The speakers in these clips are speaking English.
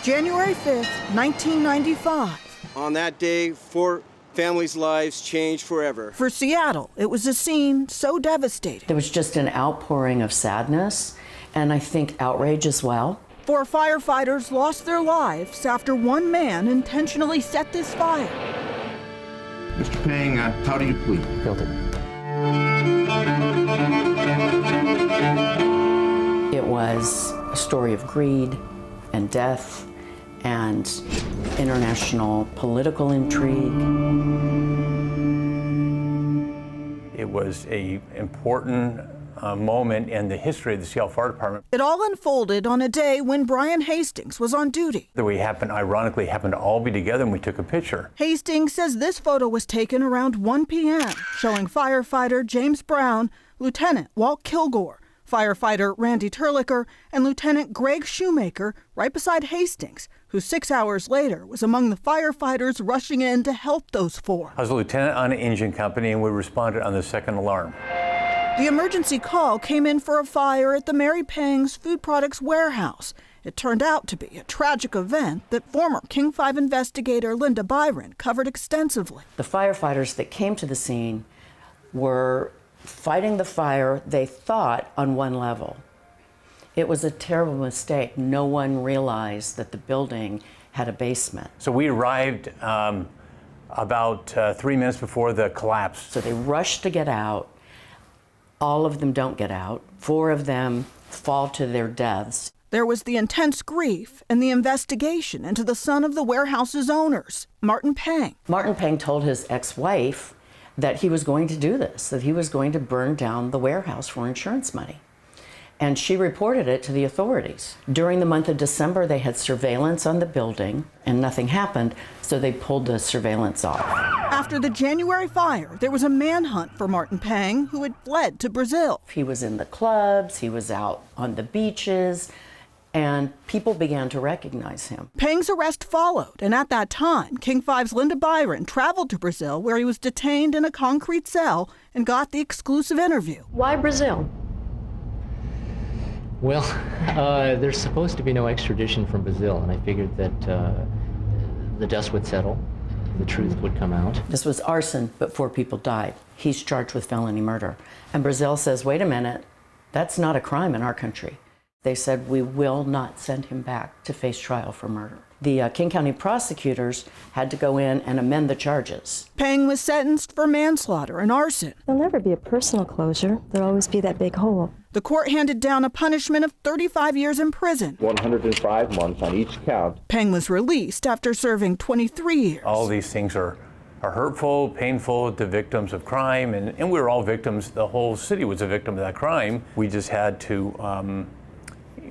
January 5th, 1995. On that day, 4 families' lives changed forever. For Seattle, it was a scene so devastating. There was just an outpouring of sadness, and I think outrage as well. 4 firefighters lost their lives after one man intentionally set this fire. Mr. Pang, how do you plead? Guilty. It was a story of greed and death and international political intrigue. It was an important moment in the history of the Seattle Fire Department. It all unfolded on a day when Brian Hastings was on duty. That we ironically happened to all be together and we took a picture. Hastings says this photo was taken around 1 p.m., showing firefighter James Brown, Lieutenant Walt Kilgore, firefighter Randy Terlicker, and Lieutenant Greg Shoemaker right beside Hastings, who 6 hours later was among the firefighters rushing in to help those 4. I was a lieutenant on an engine company and we responded on the second alarm. The emergency call came in for a fire at the Mary Pang's Food Products Warehouse. It turned out to be a tragic event that former King 5 investigator Linda Byron covered extensively. The firefighters that came to the scene were fighting the fire, they thought, on one level. It was a terrible mistake. No one realized that the building had a basement. So we arrived about 3 minutes before the collapse. So they rushed to get out. All of them don't get out. 4 of them fall to their deaths. There was the intense grief and the investigation into the son of the warehouse's owners, Martin Pang. Martin Pang told his ex-wife that he was going to do this, that he was going to burn down the warehouse for insurance money. And she reported it to the authorities. During the month of December, they had surveillance on the building and nothing happened, so they pulled the surveillance off. After the January fire, there was a manhunt for Martin Pang, who had fled to Brazil. He was in the clubs, he was out on the beaches, and people began to recognize him. Pang's arrest followed, and at that time, King 5's Linda Byron traveled to Brazil, where he was detained in a concrete cell and got the exclusive interview. Why Brazil? Well, there's supposed to be no extradition from Brazil, and I figured that the dust would settle, the truth would come out. This was arson, but 4 people died. He's charged with felony murder. And Brazil says, wait a minute, that's not a crime in our country. They said, we will not send him back to face trial for murder. The King County prosecutors had to go in and amend the charges. Pang was sentenced for manslaughter and arson. There'll never be a personal closure. There'll always be that big hole. The court handed down a punishment of 35 years in prison. 105 months on each count. Pang was released after serving 23 years. All these things are hurtful, painful to victims of crime, and we were all victims. The whole city was a victim of that crime. We just had to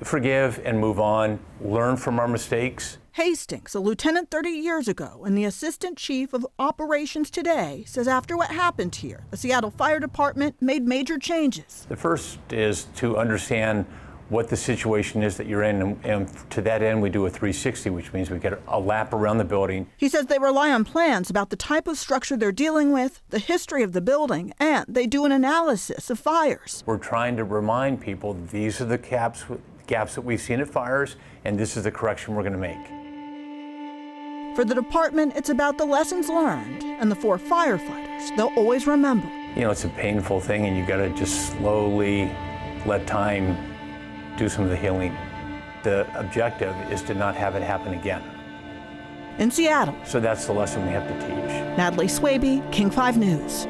forgive and move on, learn from our mistakes. Hastings, a lieutenant 30 years ago and the assistant chief of operations today, says after what happened here, the Seattle Fire Department made major changes. The first is to understand what the situation is that you're in, and to that end we do a 360, which means we get a lap around the building. He says they rely on plans about the type of structure they're dealing with, the history of the building, and they do an analysis of fires. We're trying to remind people these are the gaps that we've seen at fires, and this is the correction we're going to make. For the department, it's about the lessons learned and the 4 firefighters they'll always remember. You know, it's a painful thing, and you got to just slowly let time do some of the healing. The objective is to not have it happen again. In Seattle, So that's the lesson we have to teach. Natalie Swaby, King 5 News.